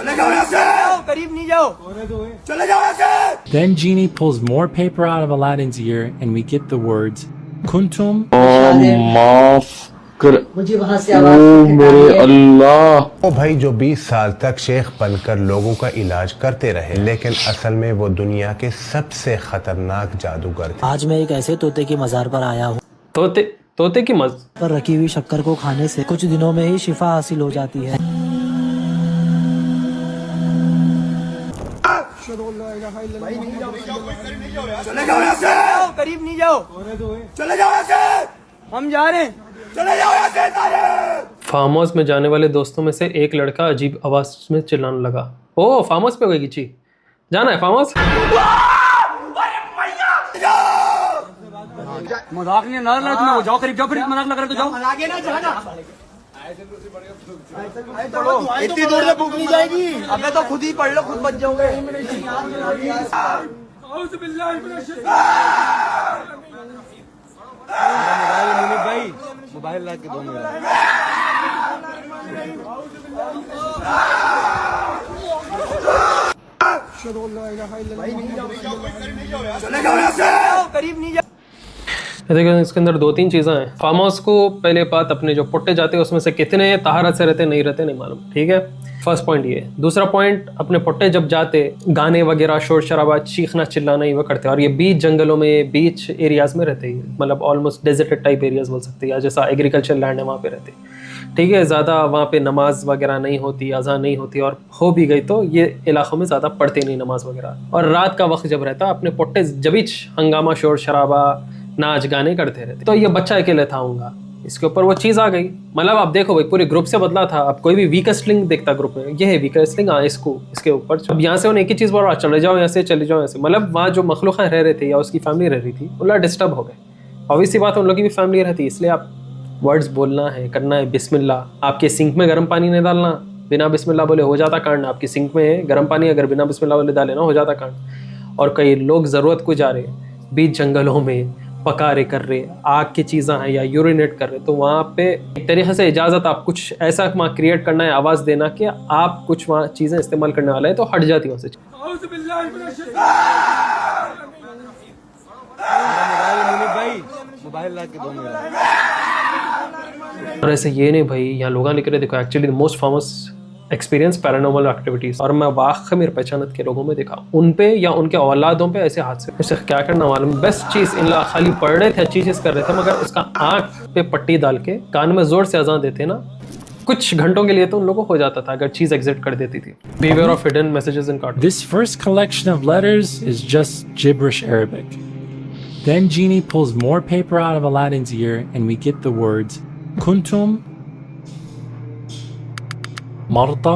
चले जाओ यहाँ से, करीब नहीं जाओ, चले जाओ यहाँ से। Then Genie pulls more paper out of Aladdin's ear and we get the words Kuntum माफ कर मुझे वहाँ से ओ आवाज मेरे अल्लाह। वो भाई जो 20 साल तक शेख बनकर लोगों का इलाज करते रहे, लेकिन असल में वो दुनिया के सबसे खतरनाक जादूगर थे। आज मैं एक ऐसे तोते की मजार पर आया हूँ तोते की मज पर रखी हुई शक्कर को खाने से कुछ दिनों में ही शिफा हासिल हो जाती है। चले जाओ यहाँ से, करीब नहीं जाओ, चले जाओ यहाँ से, हम जा रहे हैं, चले जाओ यहाँ से सारे। फार्म हाउस में जाने वाले दोस्तों में से एक लड़का अजीब आवाज में चिल्लाने लगा, ओ फार्म हाउस पे गई गिची, जाना है फार्म हाउस। मजाक नहीं लग रहा तुम्हें, जाओ करीब जाओ, फिर मजाक लग रहा है तो जाओ, आगे ना जाना। इतनी दूर से भूख नहीं जाएगी, अबे तो खुद ही पढ़ लो, खुद बच जाओगे। भाई मोबाइल ला के दो चले जाओ यहाँ से, करीब नहीं जाओ। देखो इसके अंदर 2-3 चीज़ें हैं। फार्म हाउस को पहले बात अपने जो पुट्टे जाते हैं उसमें से कितने तहारत से रहते नहीं रहते नहीं मालूम, ठीक है, फर्स्ट पॉइंट ये। दूसरा पॉइंट, अपने पुट्टे जब जाते गाने वगैरह शोर शराबा चीखना चिल्लाना ही वो करते हैं, और ये बीच जंगलों में बीच एरियाज में रहते हैं, मतलब ऑलमोस्ट डेजर्टेड टाइप एरियाज बोल सकते हैं, जैसा एग्रीकल्चर लैंड है वहाँ पे रहते हैं, ठीक है। ज़्यादा वहाँ पे नमाज वगैरह नहीं होती, अज़ान नहीं होती, और हो भी गई तो ये इलाकों में ज़्यादा पढ़ते नहीं नमाज वगैरह। और रात का वक्त जब रहता अपने पुट्टे जबीच हंगामा शोर शराबा नाच गाने करते रहते, तो ये बच्चा अकेले था होगा, इसके ऊपर वो चीज़ आ गई। मतलब आप देखो भाई पूरे ग्रुप से बदला था, अब कोई भी वीकेस्ट लिंक देखता ग्रुप में, ये है वीकेस्ट लिंक, हाँ इसको इसके ऊपर। अब यहाँ से उन्हें एक ही चीज़ बोल रहा, चले जाओ यहाँ से, चले जाओ यहाँ से। मतलब वहाँ जो मखलूक़ रह रहे थे या उसकी फैमिली रह रही थी, उन लोग डिस्टर्ब हो गए। ऑब्वियस सी बात है, उन लोगों की भी फैमिली रहती है, इसलिए आप वर्ड्स बोलना है, करना है बिस्मिल्लाह। आपके सिंक में गर्म पानी नहीं डालना, बिना बिस्मिल्लाह बोले हो जाता कांड। आपकी सिंक में है गर्म पानी, अगर बिना बिस्मिल्लाह बोले डाले ना हो जाता कांड। और कई लोग ज़रूरत को जा रहे बीच जंगलों में, पका रहे कर रहे, आग की चीज़ें हैं या यूरिनेट कर रहे, तो वहाँ पे एक तरीके से इजाज़त आप कुछ ऐसा वहाँ क्रिएट करना है, आवाज़ देना कि आप कुछ वहाँ चीज़ें इस्तेमाल करने वाले हैं, तो हट जाती है वहाँ से। मोबाइल ला के दो। और ऐसे ये नहीं भाई, यहाँ लोग लिख रहे, देखो actually the most famous experience paranormal activities, और मैं वाक़ई मेरे पहचानत के लोगों में देखा, उन पे या उनके औलादों पे ऐसे हादसे। ऐसे क्या करना मालूम, बेस्ट चीज़ इन लोग खाली पढ़ रहे थे, अच्छी चीज़ कर रहे थे, मगर उसका आँख पे पट्टी डाल के कान में ज़ोर से अज़ान देते ना, कुछ घंटों के लिए तो उन लोगों को हो जाता था अगर चीज़ एग्जिट कर देती थी। Beware of hidden messages in cartoons. This first collection of letters is just gibberish Arabic. Then Genie pulls more paper out of Aladdin's ear and we get the words Kuntum Marda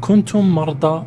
Kuntum marda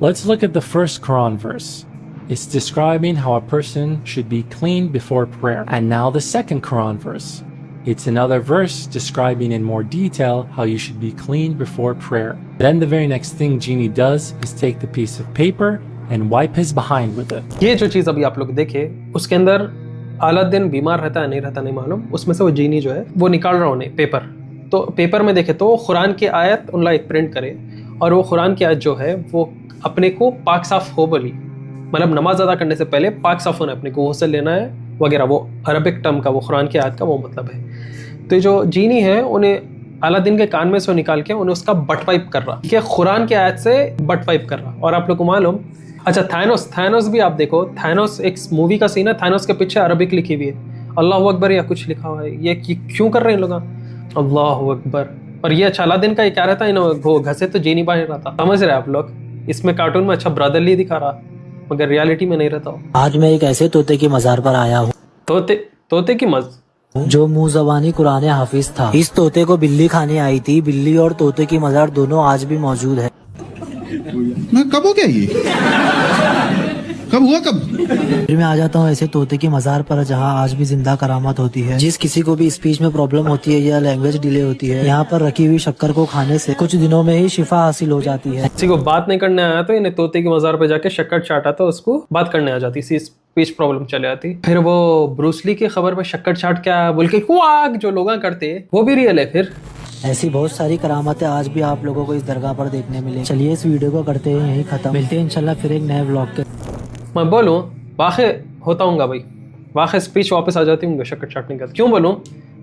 Let's look at the first Quran verse. It's describing how a person should be clean before prayer. And now the second Quran verse. It's another verse describing in more detail how you should be clean before prayer. Then the very next thing Genie does is take the piece of paper and wipe his behind with it. ये जो चीज़ अभी आप लोग देखे, उसके अंदर Aladdin बीमार रहता है नहीं रहता नहीं मालूम, उसमें से वो जीनी जो है वो निकाल रहा उन्हें पेपर, तो पेपर में देखे तो कुरान की आयत उनला एक प्रिंट करे, और वो कुरान की आयत जो है वो अपने को पाक साफ हो बोली, मतलब नमाज अदा करने से पहले पाक साफ होना, अपने को गुस्ल लेना है वगैरह, वो अरबिक टर्म का, वो कुरान की आयत का वो मतलब है। तो जो जीनी है उन्हें अलादीन के कान में से निकाल के उन्हें उसका बट वाइप कर रहा, कि कुरान की आयत से बट वाइप कर रहा। और आप लोग को मालूम, अच्छा थैनोस भी आप देखो, थैनोस एक मूवी का सीन है, थैनोस के पीछे अरबिक लिखी हुई है, अल्लाह अकबर या कुछ लिखा हुआ है, ये क्यों कर रहे हैं लोग, अल्लाह अकबर। और ये अच्छा अलादीन का ये क्या रहता है, वो घसे तो जीनी बाहर रहता, समझ रहे आप लोग, इसमें कार्टून में अच्छा ब्रदरली दिखा रहा, मगर रियलिटी में नहीं रहता हो। आज मैं एक ऐसे तोते की मजार पर आया हूँ, तोते की मज जो मुँह ज़बानी कुरान हाफिज था। इस तोते को बिल्ली खाने आई थी, बिल्ली और तोते की मजार दोनों आज भी मौजूद है। मैं कब हो गया ये? कब हुआ कब? फिर मैं आ जाता हूँ ऐसे तोते की मज़ार पर जहाँ आज भी जिंदा करामत होती है। जिस किसी को भी स्पीच में प्रॉब्लम होती है या लैंग्वेज डिले होती है, यहाँ पर रखी हुई शक्कर को खाने से कुछ दिनों में ही शिफा हासिल हो जाती है। किसी को बात नहीं करने आया तो इन्हें तोते की मज़ार पे जाके शक्कर चाटा तो उसको बात करने आ जाती, इसी स्पीच प्रॉब्लम चले आती। फिर वो ब्रूसली की खबर पे शक्कर चाट क्या बोल के क्वाक जो लोग करते वो भी रियल है। फिर ऐसी बहुत सारी करामातें आज भी आप लोगों को इस दरगाह पर देखने मिले। चलिए इस वीडियो को करते हैं यहीं खत्म, मिलते हैं इंशाल्लाह फिर एक नए व्लॉग के। मैं बोलूँ वाक़ होता हूँ भाई, वाक़ स्पीच वापस आ जाती हूँ शक्कर चाटने का। क्यों बोलूँ?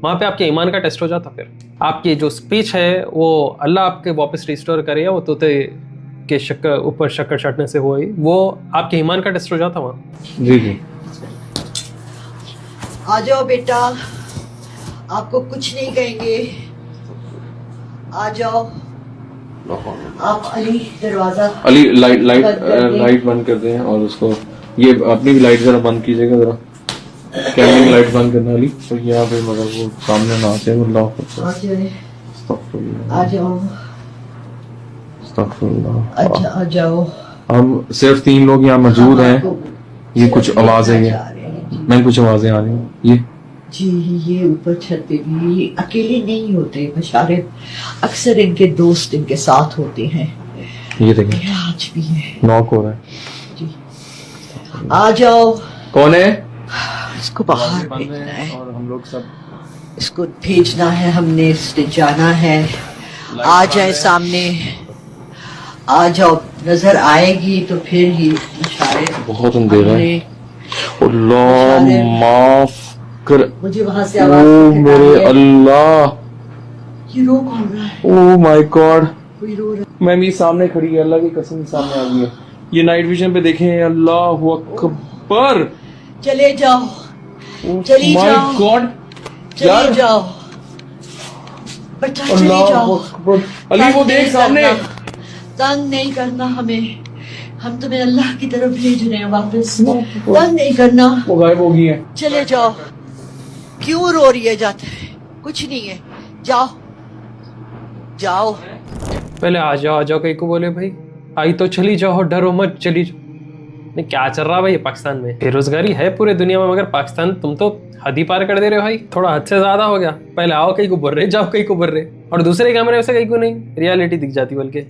वहाँ पे आपके ईमान का टेस्ट हो जाता। फिर आपकी जो स्पीच है वो अल्लाह आपके वापस रिस्टोर करे या वो तोते के शक्कर ऊपर शक्कर चाटने से हुई, वो आपके ईमान का टेस्ट हो जाता वहाँ। जी जी। आ जाओ बेटा, आपको कुछ नहीं कहेंगे, आ जाओ। आप अली दरवाजा अली लाइट बंद कर दें और उसको ये अपनी भी लाइट जरा बंद कीजिएगा जरा, कैमरे की लाइट बंद करना अली। तो यहाँ पे मतलब वो सामने ना आते अल्लाह आ जाओ, अच्छा आ जाओ। हम सिर्फ 3 लोग यहाँ मौजूद हैं। ये कुछ आवाजें मैं कुछ आवाजें आ रही हैं ये जी। ये ऊपर छत पे भी ये अकेले नहीं होते, बेचारे अक्सर इनके दोस्त इनके साथ होते हैं। ये देखें ये आज भी है, नॉक हो रहा है जी। आ जाओ। कौन है? इसको बाहर भेजना है और हम लोग सब इसको भेजना है, हमने इसने जाना है। आ जाए सामने, आ जाओ। नजर आएगी तो फिर ही इशारे। बहुत अंधेरा है। अल्लाह माफ कर मुझे वहां से ओ आवाज मेरे अल्लाह। ये रो कौन रहा है? Oh my God. कोई रो रहा है। मैम ये सामने खड़ी है, अल्लाह की कसम सामने आ गई है। ये नाइट विजन पे देखें, अल्लाह अकबर। चले जाओ, चली माय जाओ, गॉड चली जाओ बेटा, चली अल्लाह जाओ। अकबर। अली वो देख सामने। तंग नहीं करना हमें, हम तुम्हें अल्लाह की तरफ भेज रहे हैं वापस। तंग नहीं करना, वो गायब हो गई है। चले जाओ। क्यों रो रही है? जाते कुछ नहीं है, जाओ जाओ। पहले आ जाओ कहीं को बोले भाई, आई तो चली जाओ, डरो मत, चली जाओ। नहीं क्या चल रहा भाई पाकिस्तान में? बेरोजगारी है पूरे दुनिया में, मगर पाकिस्तान तुम तो हद ही पार कर दे रहे हो भाई, थोड़ा हद से ज्यादा हो गया। पहले आओ कहीं को बोल रहे, जाओ कहीं को बोल रहे, और दूसरे कैमरे से कहीं को नहीं, रियलिटी दिख जाती। बल्कि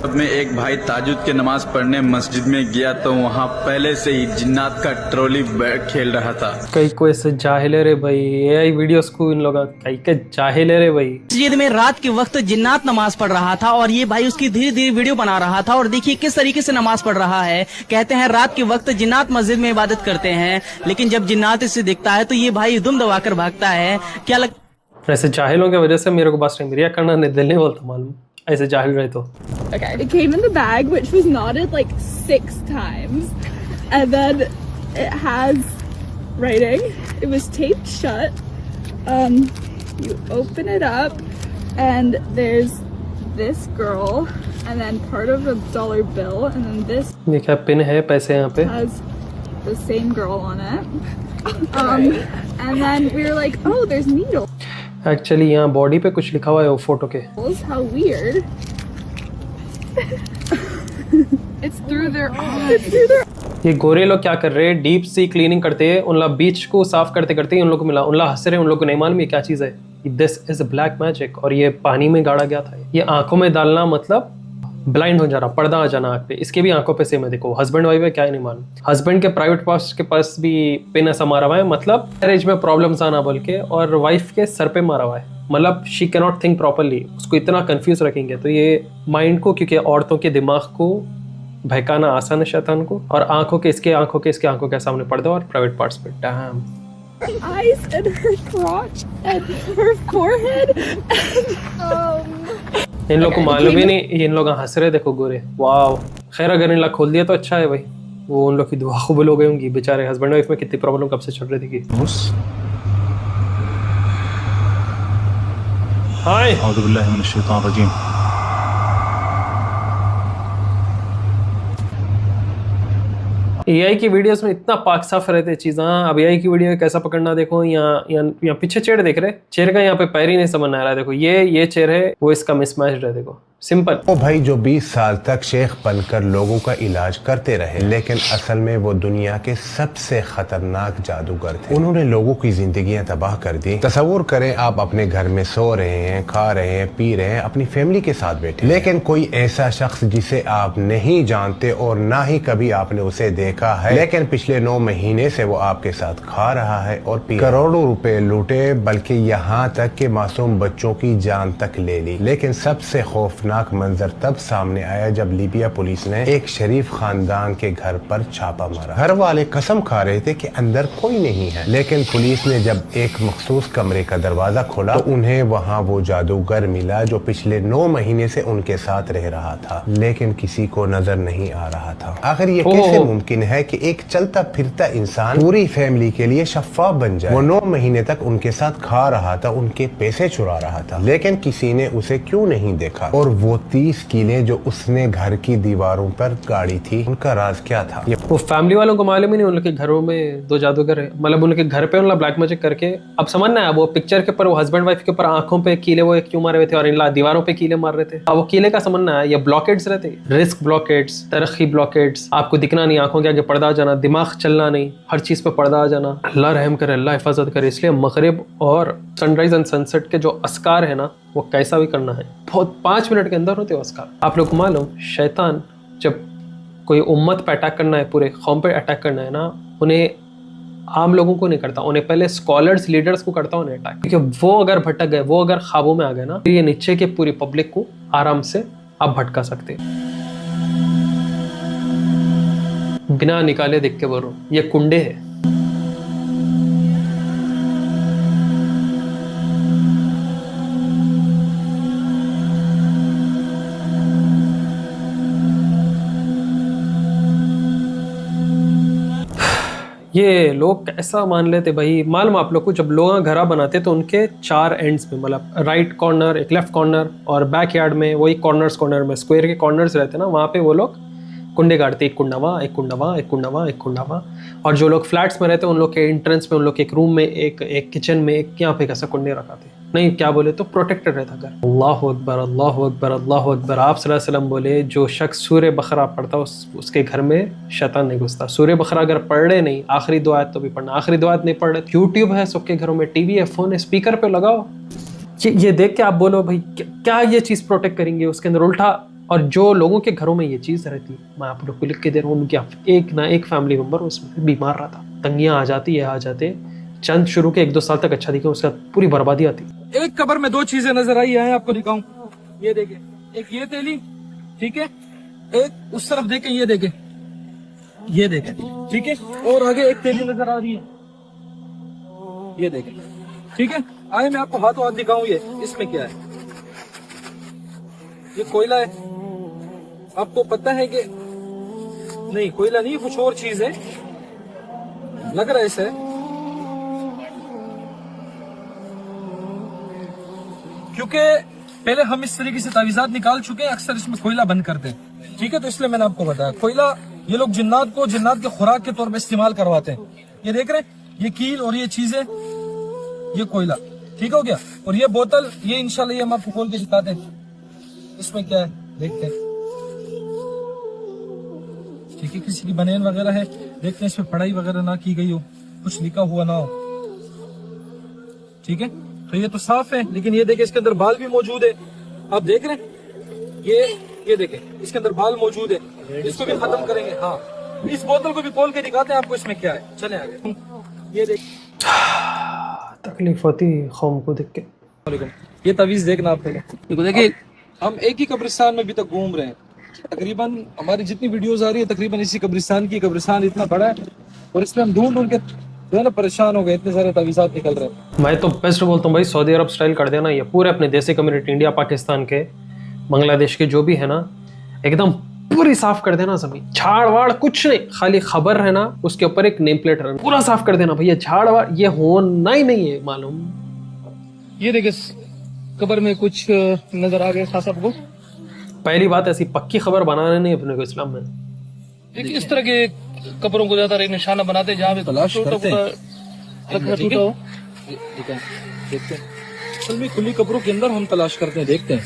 अब में एक भाई ताजुद के नमाज पढ़ने मस्जिद में गया तो वहाँ पहले से ही जिन्नात का ट्रॉली खेल रहा था। कई को ऐसे जाहिले रे भाई, एआई वीडियोस को इन लोग कई के जाहिले रे भाई। मस्जिद में रात के वक्त जिन्नात नमाज पढ़ रहा था और ये भाई उसकी धीरे धीरे वीडियो बना रहा था। और देखिए किस तरीके से नमाज पढ़ रहा है। कहते हैं रात के वक्त जिन्नात मस्जिद में इबादत करते हैं, लेकिन जब जिन्नात इसे दिखता है तो ये भाई दुम दबाकर भागता है। क्या ऐसे जाहिलों की वजह से मेरे को बस रिएक्ट करना दिल नहीं बोलता, मालूम ऐसे जाहिल रहे तो। Okay, it came in the bag, which was knotted like 6 times, and then it has writing. It was taped shut. You open it up, and there's this girl, and then part of a dollar bill, and then this ये क्या pin है पैसे यहाँ पे? has the same girl on it. And then we were like, oh, there's needles. Actually यहाँ body पे कुछ लिखा हुआ है वो फोटो के। How weird. It's through their eyes. It's through their. ये गोरे लोग क्या कर रहे हैं? डीप सी क्लीनिंग करते हैं। उन लोग बीच को साफ करते करते ही उन लोग को मिला, उन लोग हंस रहे हैं, उन लोग को नहीं मालूम ये क्या चीज़ है। This is black magic. और ये पानी में गाड़ा गया था। ये आंखों में डालना मतलब ब्लाइंड हो जाना, पर्दा आ जाना आँख पे। इसके भी आंखों पे सेम है। देखो हस्बैंड वाइफ है, क्या ही नहीं मालूम। हस्बैंड के प्राइवेट पार्ट्स के पास भी पिन ऐसा मारा हुआ है, मतलब मैरिज में प्रॉब्लम्स आना बोल के, और वाइफ के सर पे मारा हुआ है, मतलब she can not think properly. उसको इतना कंफ्यूज रखेंगे तो ये माइंड को, क्योंकि औरतों के दिमाग को बहकाना आसान है शैतान को। और आंखों के इसके आंखों के सामने पर्दा और प्राइवेट पार्ट्स पे। Dam. Eyes and her crotch and her forehead and इन लोग को मालूम ही नहीं, इन लोग हंस रहे देखो गोरे। वाह, खैर अगर इन लोग खोल दिया तो अच्छा है भाई, वो उन लोग की दुआ कबूल हो गई होंगी। बेचारे हस्बैंड वाइफ में कितनी प्रॉब्लम कब से चल रही थी कि हाय औज़ु बिल्लाहि मिनश शैतानिर रजीम। एआई की वीडियोस में इतना पाक साफ रहते चीज़। हाँ, अब एआई की वीडियो कैसा पकड़ना देखो। यहाँ पीछे चेयर देख रहे, चेयर का यहाँ पे पैर ही नहीं समझ आ रहा है। देखो ये चेयर है, वो इसका मिसमैच है। देखो सिंपल। वो भाई जो 20 साल तक शेख बनकर लोगों का इलाज करते रहे, लेकिन असल में वो दुनिया के सबसे खतरनाक जादूगर थे। उन्होंने लोगों की जिंदगियां तबाह कर दी। तसव्वुर करें आप अपने घर में सो रहे हैं, खा रहे हैं, पी रहे हैं, अपनी फैमिली के साथ बैठे, लेकिन कोई ऐसा शख्स जिसे आप नहीं जानते और ना ही कभी आपने उसे देखा है, लेकिन पिछले 9 महीने से वो आपके साथ खा रहा है और पी करोड़ों रुपए लूटे, बल्कि यहाँ तक के मासूम बच्चों की जान तक ले ली। लेकिन सबसे खौफनाक मंजर तब सामने आया जब लीबिया पुलिस ने एक शरीफ खानदान के घर पर छापा मारा। घर वाले कसम खा रहे थे कि अंदर कोई नहीं है, लेकिन पुलिस ने जब एक मखसूस कमरे का दरवाजा खोला तो उन्हें वहां वो जादूगर मिला जो पिछले 9 महीने से उनके साथ रह रहा था, लेकिन किसी को नजर नहीं आ रहा था। आखिर ये कैसे मुमकिन है कि एक चलता फिरता इंसान पूरी फैमिली के लिए शफाफ बन जाए? वो 9 महीने तक उनके साथ खा रहा था, उनके पैसे चुरा रहा था, लेकिन किसी ने उसे क्यों नहीं देखा? और वो 30 किले जो उसने घर की दीवारों पर गाड़ी थी, उनका राज क्या था? वो फैमिली वालों को मालूम ही नहीं उनके घरों में 2 जादूगर है, मतलब उनके घर पे उनका ब्लैक मैजिक करके। अब समझना है, वो पिक्चर के ऊपर वो हस्बैंड वाइफ के ऊपर आंखों पे कीले वो क्यों मारे हुए थे और इन दीवारों पे कीले मार रहे थे। अब वो कीले का समझना है, ये ब्लॉकेड्स रहते, रिस्क ब्लॉकेड्स, तरक्की ब्लॉकेड्स, आपको दिखना नहीं, आंखों के आगे पर्दा आ जाना, दिमाग चलना नहीं, हर चीज पे पर्दा आ जाना। अल्लाह रहम करे, अल्लाह हिफाजत करे। इसलिए मगरिब और सनराइज एंड सनसेट के जो अस्कार है ना, वो कैसा भी करना है, बहुत 5 मिनट के अंदर होते हो अस्कार। आप लोग को मालूम, शैतान जब कोई उम्मत पे अटैक करना है, पूरे कौम पे अटैक करना है ना, उन्हें आम लोगों को नहीं करता, उन्हें पहले स्कॉलर्स लीडर्स को करता उन्हें अटैक, क्योंकि वो अगर भटक गए, वो अगर ख्वाबों में आ गए ना, तो ये नीचे के पूरी पब्लिक को आराम से आप भटका सकते। बिना निकाले देख के बोलो, ये कुंडे है। ये लोग कैसा मान लेते भाई, मालूम आप लोग को, जब लोग घरा बनाते तो उनके 4 एंड्स में, मतलब राइट कॉर्नर, एक लेफ्ट कॉर्नर और बैक यार्ड में वही कॉर्नर में स्क्वायर के कॉर्नर्स रहते ना, वहाँ पे वो लोग कुंडे गाड़ते, एक कुंडा वहाँ, एक कुंडा वहाँ, एक कुंडा वहाँ, एक कुंडा वहाँ। और जो लोग फ्लैट्स में रहते उन लोग के एंट्रेंस में, उन लोग के एक रूम में, एक किचन में, एक यहाँ पे कैसा कुंडे रखाते, नहीं क्या बोले तो प्रोटेक्टेड रहता घर। अल्लाह अकबर, अल्लाह अकबर, अल्लाह अकबर। आप सल्लल्लाहु अलैहि वसल्लम बोले, जो शख्स सूरह बकरा पढ़ता उसके घर में शैतान नहीं घुसता। सूरह बकरा अगर पढ़ रहे नहीं, आखिरी 2 आयत तो भी पढ़ना, आखिरी 2 आयत नहीं पढ़ रहे, यूट्यूब है सबके घरों में, टीवी है, फोन है, स्पीकर पे लगाओ, ये देख के आप बोलो भाई क्या ये चीज़ प्रोटेक्ट करेंगे उसके अंदर उल्टा। और जो लोगों के घरों में ये चीज़ रहती है, मैं आप लोग को लिख के दे रहा हूँ, उनकी एक ना एक फैमिली मेम्बर उसमें बीमार रहा था, तंगियाँ आ जाती है, आ जाते, चंद शुरू के 1-2 साल तक अच्छा दिखे, उसका पूरी बर्बादी आती। एक कब्र में 2 चीजें नजर आई हैं, आपको दिखाऊं, ये देखें, एक ये तेली, ठीक है, एक उस तरफ देखें, ये देखें, ये देखें, ठीक है, और आगे एक तेली नजर आ रही है, ये देखें, ठीक है। आए मैं आपको हाथों हाथ दिखाऊं, ये इसमें क्या है, ये कोयला है, आपको पता है कि नहीं कोयला नहीं, कुछ और चीज है, लग रहा है ऐसे, क्योंकि पहले हम इस तरीके से तावीज़ात निकाल चुके हैं, अक्सर इसमें कोयला बंद करते हैं, ठीक है, तो इसलिए मैंने आपको बताया कोयला ये लोग जिन्नात के खुराक के तौर पे इस्तेमाल करवाते हैं। ये देख रहे हैं, ये कील और ये चीजें, ये कोयला, ठीक हो गया, और ये बोतल, ये इंशाल्लाह ये हम आपको खोल के दिखाते हैं, इसमें क्या है देखते हैं, ठीक है, किसी की बनेन वगैरह है, देखते हैं इसमें पढ़ाई वगैरह ना की गई हो, कुछ लिखा हुआ ना हो, ठीक है, तो ये तो साफ है। लेकिन ये देखें, इसके अंदर बाल भी मौजूद है, आप देख रहे हैं, ये देखें, इसके अंदर बाल मौजूद है, इसको भी खत्म करेंगे। हाँ, इस बोतल को भी खोल के दिखाते हैं आपको इसमें क्या है, चले आगे। ये देख, तकलीफ होती कौम को देख के। ये तवीज देखना आप पहले, देखिए हम एक ही कब्रिस्तान में अभी तक घूम रहे हैं, तकरीबन हमारी जितनी वीडियोस आ रही है तकरीबन इसी कब्रिस्तान की, कब्रिस्तान इतना बड़ा है और इसमें हम ढूंढ के जो है ना परेशान हो गए, इतने सारे तवीज़ात निकल रहे हैं। मैं तो बेस्ट बोलता हूँ भाई, सऊदी अरब स्टाइल कर देना, ये पूरे अपने देसी कम्युनिटी, इंडिया, पाकिस्तान के, बांग्लादेश के जो भी है ना, एकदम पूरी साफ कर देना जमीन, झाड़ वाड़ कुछ नहीं, खाली खबर रहना, उसके ऊपर एक नेम प्लेट रहना, पूरा साफ कर देना भैया, झाड़ वाड़ ये होना ही नहीं है मालूम। ये देखिए कब्र में कुछ नजर आ गया सबको। पहली बात, ऐसी पक्की खबर बनाना नहीं अपने को इस्लाम में। देखिए इस तरह के कब्रों को ज्यादा निशाना बनाते जहाँ पे तलाश करते हैं, देखते हैं, असल में खुली कब्रों के अंदर हम तलाश करते हैं, देखते हैं,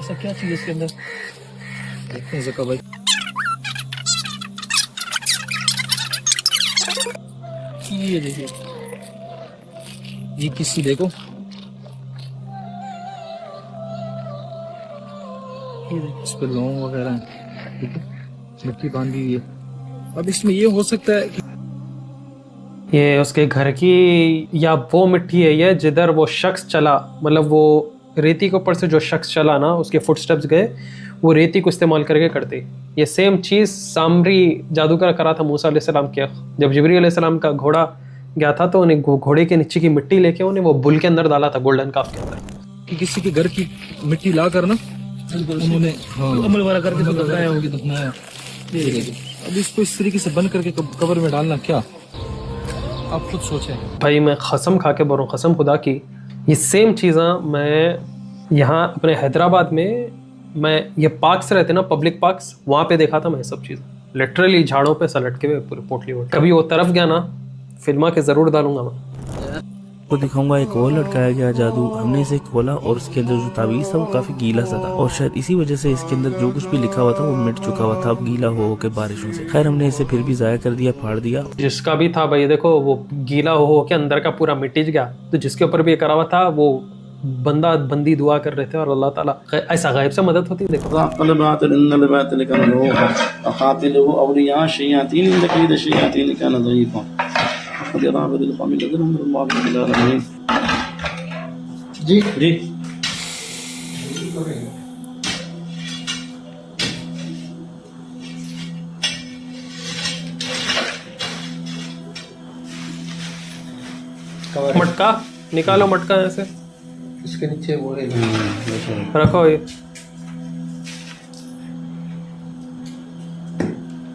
ऐसा क्या चीज इसके अंदर? देखते हैं ज़का भाई। ये देखिए, ये किसी देखो, ये देखो इस पर लौंग वगैरह हैं, ठीक है, मिट्टी बांधी हुई है। अब इसमें ये हो सकता है कि ये उसके घर की या वो मिट्टी है ये जिधर वो शख्स चला, मतलब वो रेती के ऊपर से जो शख्स चला ना, उसके फुटस्टेप्स गए, वो रेती को इस्तेमाल करके करते। ये सेम चीज़ सामरी जादूगर करा था मूसा अलैहिस्सलाम के। जब जिब्रील अलैहिस्सलाम का घोड़ा गया था तो उन्हें घोड़े के नीचे की मिट्टी लेके उन्हें वो बुल के अंदर डाला था, गोल्डन काफ के अंदर। कि किसी के घर की मिट्टी ला कर ना उन्होंने अमल वाला करके तो दफनाया होगी, दफनाया। ये देखिए, अब इसको इस तरीके से बंद करके कब्र में डालना, क्या आप खुद सोचें। भाई मैं कसम खा के बोल रहा हूँ, कसम खुदा की, ये सेम चीज़ें मैं यहाँ अपने हैदराबाद में, मैं ये पार्क्स रहते ना, पब्लिक पार्क्स, वहाँ पे देखा था मैं सब चीज़ लिटरली झाड़ों पे सा लटके हुए पूरे पोटली वोटली। कभी वो तरफ गया ना, फिल्मा के ज़रूर डालूंगा मैं। को दिखाऊंगा एक और लटकाया गया जादू। हमने इसे खोला और उसके अंदर जो तावीज़ था वो काफी गीला सा था और शायद इसी वजह से इसके अंदर जो कुछ भी लिखा हुआ था वो मिट चुका हुआ था, अब गीला हो के बारिशों से। खैर हमने इसे फिर भी जाया कर दिया, फाड़ दिया। जिसका भी था भाई देखो, वो गीला हो के अंदर का पूरा मिट गया, तो जिसके ऊपर भी ये करा हुआ था वो बंदा बंदी दुआ कर रहे थे और अल्लाह ताला ऐसा गायब से मदद होती है। देखो जी जी मटका निकालो, मटका ऐसे इसके नीचे वो है, रखो। ये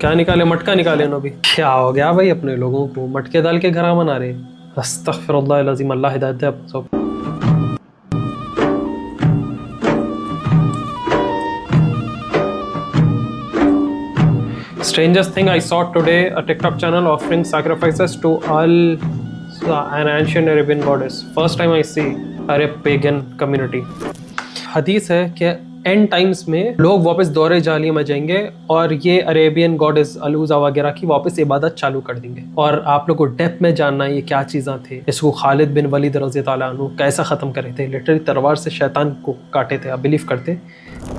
क्या निकाले? मटका निकाले ना। अभी क्या हो गया भाई अपने लोगों को, मटके डाल के घर मना रहे। अस्तगफिरुल्लाह अज़ीम, अल्लाह हिदायत दे आप सब। Strangest thing I saw today, a TikTok channel offering sacrifices to an ancient Arabian goddess. First time I see Arab pagan community. हदीस है कि एंड टाइम्स में लोग वापस दौरे जालिया में जाएंगे और ये अरेबियन गॉडेस अलूजा वगैरह की वापस इबादत चालू कर देंगे। और आप लोग को डेप्थ में जानना है ये क्या चीज़ें थे, इसको खालिद बिन वलीद रज़ी अल्लाह अन्हु कैसा ख़त्म करे थे। लिटरली तलवार से शैतान को काटे थे, आप बिलीव करते।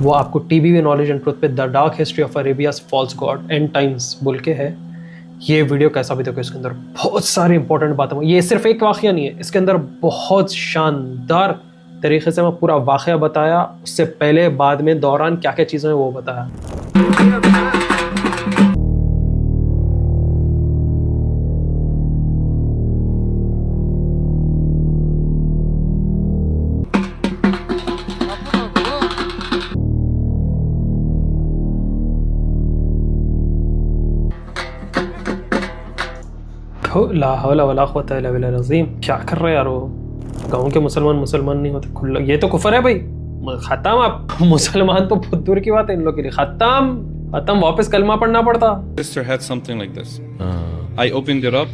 वो आपको टीवी नॉलेज एंड ट्रुथ पे the dark history of Arabia's false god and times बोल के है। ये वीडियो कैसा भी देखो, इसके अंदर बहुत सारी इंपॉर्टेंट बातें। ये सिर्फ एक वाक़या नहीं है, इसके अंदर बहुत शानदार तरीके से मैं पूरा वाक़या बताया, उससे पहले बाद में दौरान क्या क्या चीज़ें वो बताया। ला हौला वला कुव्वता इल्ला बिल्लाहिल अज़ीम। क्या कर रहे यार, वो गाँव के मुसलमान नहीं होते खुला, ये तो कुफर है भाई। खत्म, आप मुसलमान तो बहुत दूर की बात है इन लोगों के लिए। खत्म वापस कलमा पढ़ना पड़ता। Sister had something like this. I opened it up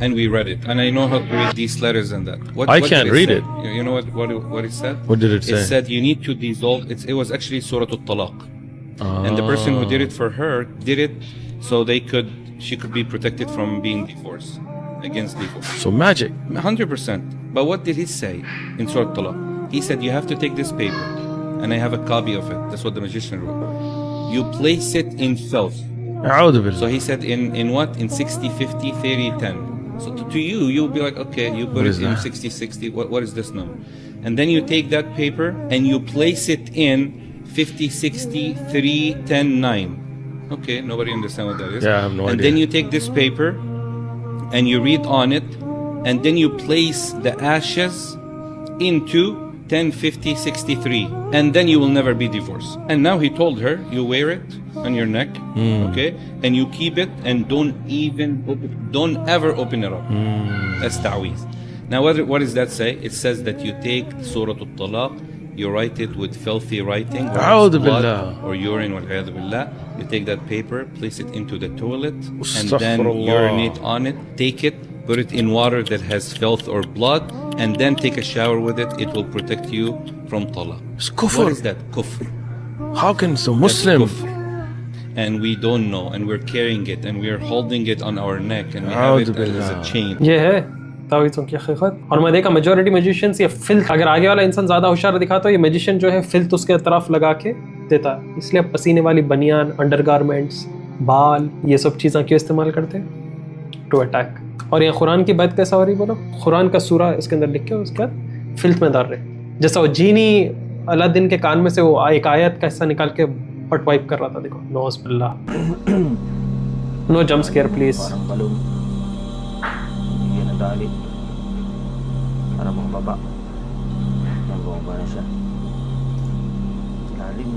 and we read it, and I know how to read these letters and that. I can't read it. You know what it said? What did it say? It said you need to dissolve. It was actually Surah Al-Talaq, and the person who did it for her did it so she could be protected from being divorced, against divorce. So magic. 100%. But what did he say in Surah Talaq? He said you have to take this paper, and I have a copy of it. That's what the magician wrote. You place it in filth. So he said in what? In 60, 50, 30, 10. So to you, you'll be like, okay, you put it in 60, 60. What is this number? And then you take that paper and you place it in 50, 60, 3, 10, 9. Okay, nobody understand what that is. Yeah, I have no idea. And then you take this paper and you read on it, and then you place the ashes into 10, 50, 63, and then you will never be divorced. And now he told her, you wear it on your neck, okay, and you keep it, and don't ever open it up. That's ta'weez. Now what does that say? It says that you take Surah Al-Talaq, you write it with filthy writing, blood or urine, you take that paper, place it into the toilet, and then urinate on it, take it, put it in water that has filth or blood, and then take a shower with it. It will protect you from talaq. It's kufr. What is that? Kufr. How can so That's Muslim? kufr. And we don't know, and we're carrying it, and we're holding it on our neck, and we have it as a chain. ये है तावीज़ों की हकीकत। और मैं देखा majority magicians ये filth, अगर आगे वाला इंसान ज़्यादा होशियार दिखा तो ये मैजिशियन जो है फिल्थ उसके तरफ लगा के देता है। इसलिए पसीने वाली बनियान, अंडरगारमेंट्स, बाल, ये सब चीज़ें क्यों इस्तेमाल करते हैं? To attack. और यहाँ कुरान की बात कैसा हो रही बोलो? कुरान का सूरा इसके अंदर लिख के उसके बाद फिल्थ में डाल रहे, जैसा वो जीनी अलादीन के कान में से वो एक आयत का हिस्सा निकाल के पट वाइप कर रहा था। देखो, नौज़ बिल्लाह। No jump scare please. Dali para bumaba. Nabomba na siya. Lalim.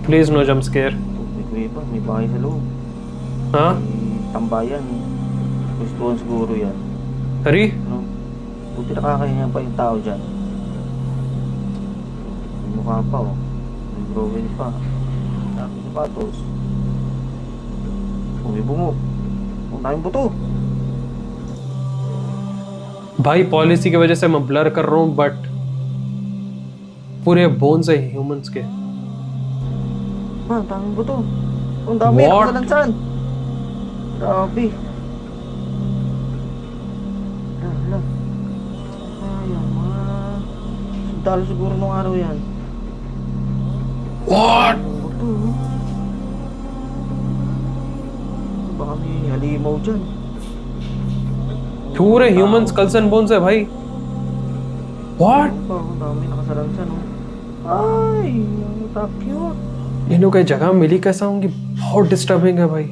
Please no jump scare. May kuya pa, may bahay sa loob. Ha? May tambayan. Gustuhan siguro yan. Hari? Ano? Buti nakakahinga pa yung tao dyan. May mukha pa oh. May broken pa. Dami sapatos. May bungo. Ang daming buto. भाई policy की वजह से मैं blur कर रहा हूँ, but पूरे bones है ह्यूमंस के। Ang daming buto. Ang dami. What? Ang dalansan. Grabe. Hala. Ay, ama. Sundalo siguro nung araw yan. What? Buto. Baka may halimaw dyan. पूरे ह्यूमंस स्कल्स एंड बोन्स है भाई। What? Ang dami nakasalansan oh. Ay, ang cute. इन्हों को जगह मिली कैसा होंगी? बहुत disturbing है भाई।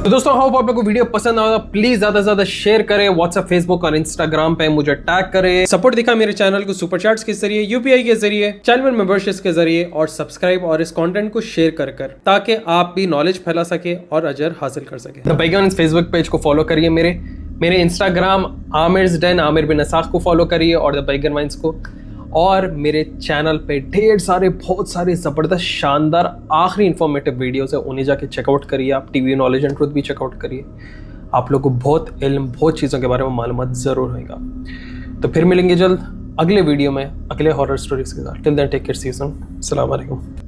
तो दोस्तों होप आप लोगों को वीडियो पसंद आया, प्लीज ज्यादा से ज्यादा शेयर करें, व्हाट्सएप, फेसबुक और इंस्टाग्राम पे मुझे टैग करें, सपोर्ट दिखा मेरे चैनल को सुपर चैट्स के जरिए, यूपीआई के जरिए, चैनल मेंबरशिप्स के जरिए, और सब्सक्राइब और इस कंटेंट को शेयर कर ताकि आप भी नॉलेज फैला सके और अजर हासिल कर सके। द बैगन फेसबुक पेज को फॉलो करिए, मेरे इंस्टाग्राम आमिर्स डेन, आमिर बिन नसाख को फॉलो करिए, और द बैगन वाइन्स को। और मेरे चैनल पे ढेर सारे बहुत सारे ज़बरदस्त शानदार आखिरी इन्फॉर्मेटिव वीडियोस है, उन्हें जाके चेकआउट करिए। आप टीवी नॉलेज एंड ट्रुथ भी चेकआउट करिए, आप लोग को बहुत इल्म, बहुत चीज़ों के बारे में मालूमात ज़रूर होगा। तो फिर मिलेंगे जल्द अगले वीडियो में अगले हॉरर स्टोरीज के साथ। Till then take care, see you soon, अस्सलाम वालेकुम।